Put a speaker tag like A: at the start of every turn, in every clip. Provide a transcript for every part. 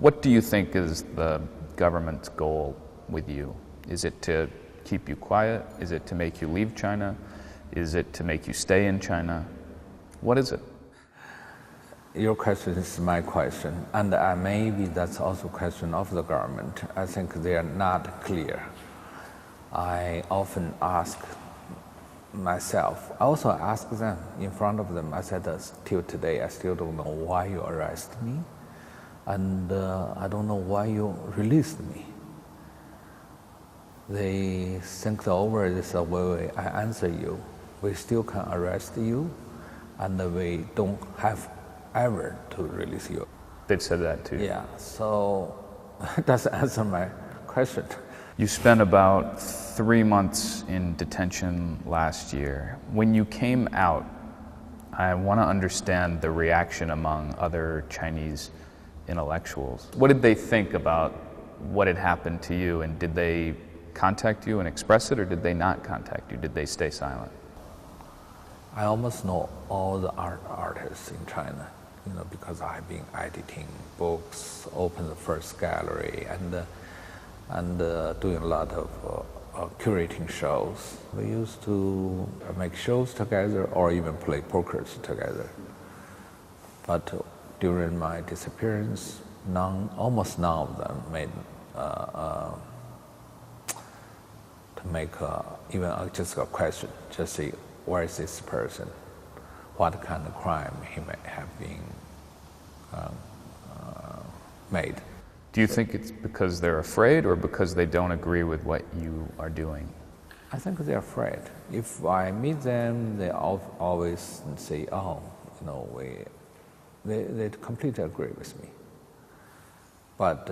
A: What do you think is the government's goal with you? Is it to keep you quiet? Is it to make you leave China? Is it to make you stay in China? What is it?
B: Your question is my question, and maybe that's also a question of the government. I think they are not clear. I often ask myself, I also ask them in front of them, I said, till today, I still don't know why you arrested me, and I don't know why you released me. They think over this way, I answer you, we still can arrest you, and we don't have ever to release you.
A: They've said that too.
B: Yeah, so that's answer my question.
A: You spent about 3 months in detention last year. When you came out, I want to understand the reaction among other Chinese intellectuals. What did they think about what had happened to you, and did they contact you and express it, or did they not contact you? Did they stay silent?
B: I almost know all the artists in China, because I've been editing books, opened the first gallery, and doing a lot of curating shows. We used to make shows together or even play poker together. But during my disappearance, almost none of them made to make even just a question, just say, where is this person? What kind of crime he may have been made?
A: Do you think it's because they're afraid or because they don't agree with what you are doing?
B: I think they're afraid. If I meet them, they always say, they completely agree with me. But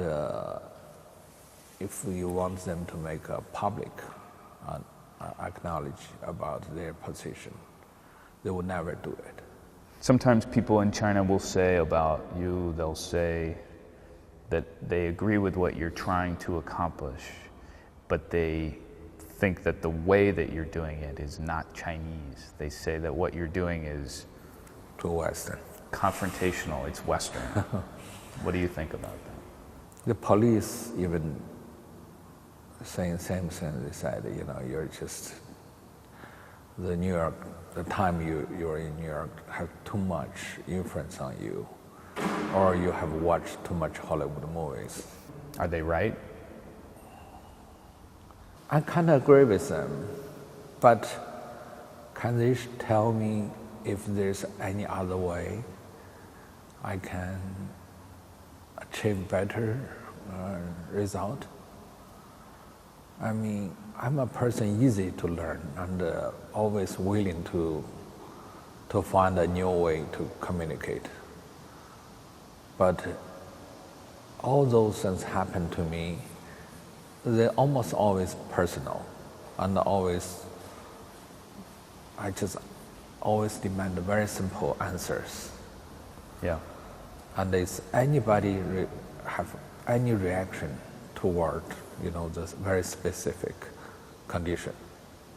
B: if we want them to make a public acknowledge about their position, they will never do it.
A: Sometimes people in China will say about you, they'll say that they agree with what you're trying to accomplish, but they think that the way that you're doing it is not Chinese. They say that what you're doing is
B: too Western.
A: Confrontational, it's Western. What do you think about that?
B: The police even saying the same thing. They said, you're just, the time you're in New York have too much influence on you, or you have watched too much Hollywood movies.
A: Are they right?
B: I kind of agree with them, but can they tell me if there's any other way I can achieve better result? I mean, I'm a person easy to learn and always willing to find a new way to communicate. But all those things happen to me, they're almost always personal, and I just always demand very simple answers.
A: Yeah.
B: And if anybody have any reaction toward, this very specific condition,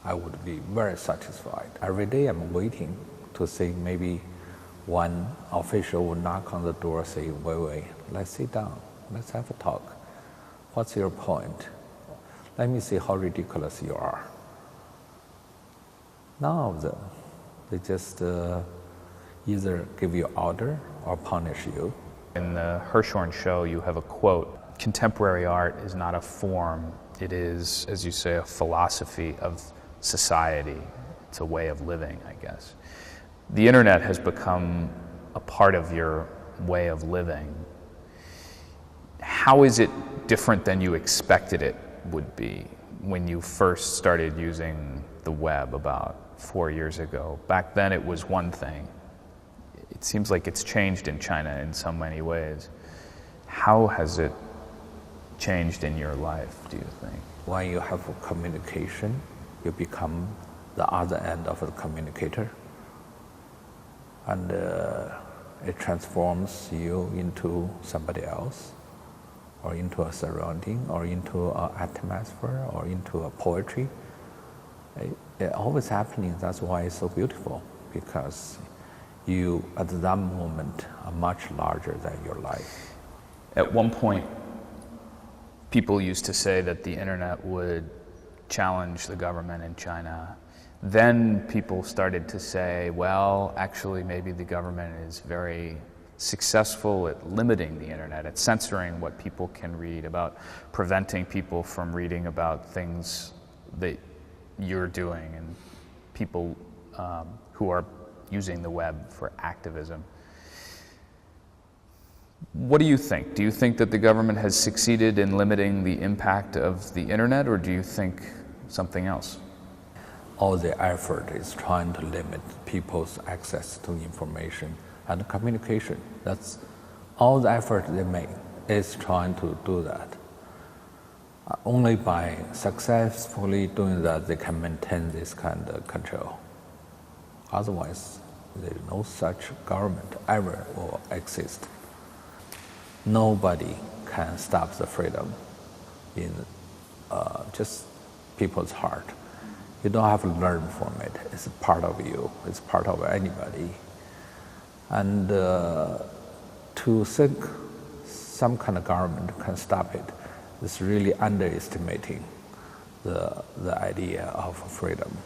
B: I would be very satisfied. Every day I'm waiting to see maybe one official will knock on the door, say, Weiwei, let's sit down, let's have a talk. What's your point? Let me see how ridiculous you are. None of them. They just either give you order or punish you.
A: In the Hirshhorn show, you have a quote, contemporary art is not a form, it is, as you say, a philosophy of society. It's a way of living, I guess. The internet has become a part of your way of living. How is it different than you expected it would be when you first started using the web about 4 years ago? Back then it was one thing. It seems like it's changed in China in so many ways. How has it changed in your life, do you think?
B: When you have a communication, you become the other end of the communicator. And it transforms you into somebody else, or into a surrounding, or into an atmosphere, or into a poetry. It always happening. That's why it's so beautiful, because you, at that moment, are much larger than your life.
A: At one point, people used to say that the internet would challenge the government in China. Then people started to say, well, actually, maybe the government is very successful at limiting the internet, at censoring what people can read, about preventing people from reading about things that you're doing and people who are using the web for activism. What do you think? Do you think that the government has succeeded in limiting the impact of the internet, or do you think something else?
B: All the effort is trying to limit people's access to information and communication. That's all the effort they make is trying to do that. Only by successfully doing that they can maintain this kind of control. Otherwise, there is no such government ever will exist. Nobody can stop the freedom in just people's heart. You don't have to learn from it. It's a part of you. It's part of anybody. And to think some kind of government can stop it is really underestimating the idea of freedom,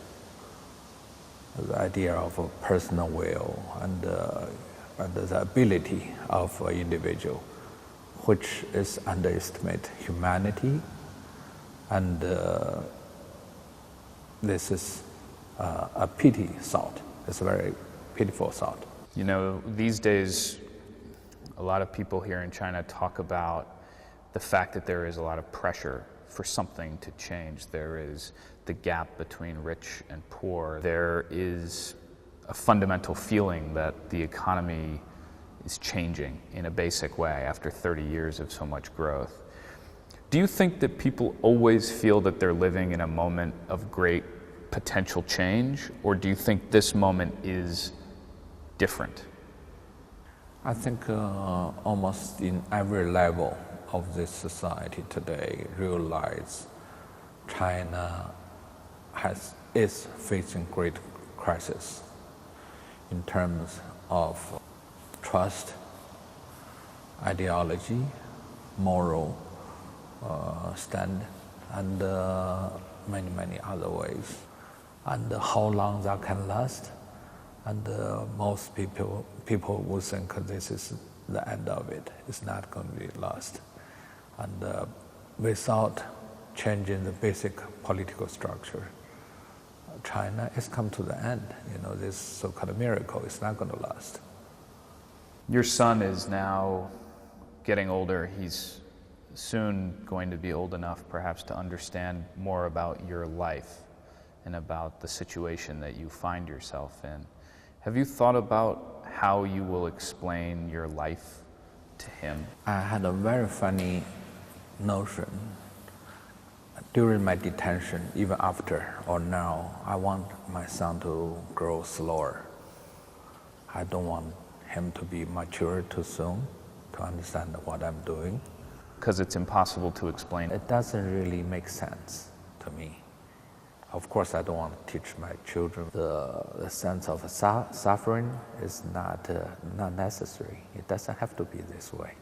B: the idea of a personal will, and the ability of an individual, which is underestimate humanity, and this is a pity thought. It's a very pitiful thought.
A: You know, these days, a lot of people here in China talk about the fact that there is a lot of pressure for something to change. There is the gap between rich and poor. There is a fundamental feeling that the economy is changing in a basic way after 30 years of so much growth. Do you think that people always feel that they're living in a moment of great potential change, or do you think this moment is different?
B: I think almost in every level of this society today realize China is facing great crisis in terms of trust, ideology, moral stand, and many other ways. And how long that can last, and most people will think this is the end of it. It's not going to be lost. And without changing the basic political structure, China has come to the end. You know, this so-called miracle is not going to last.
A: Your son is now getting older. He's soon going to be old enough perhaps to understand more about your life and about the situation that you find yourself in. Have you thought about how you will explain your life to him?
B: I had a very funny notion during my detention, even after or now. I want my son to grow slower. I don't want him to be mature too soon to understand what I'm doing.
A: Because it's impossible to explain.
B: It doesn't really make sense to me. Of course, I don't want to teach my children the sense of suffering is not necessary. It doesn't have to be this way.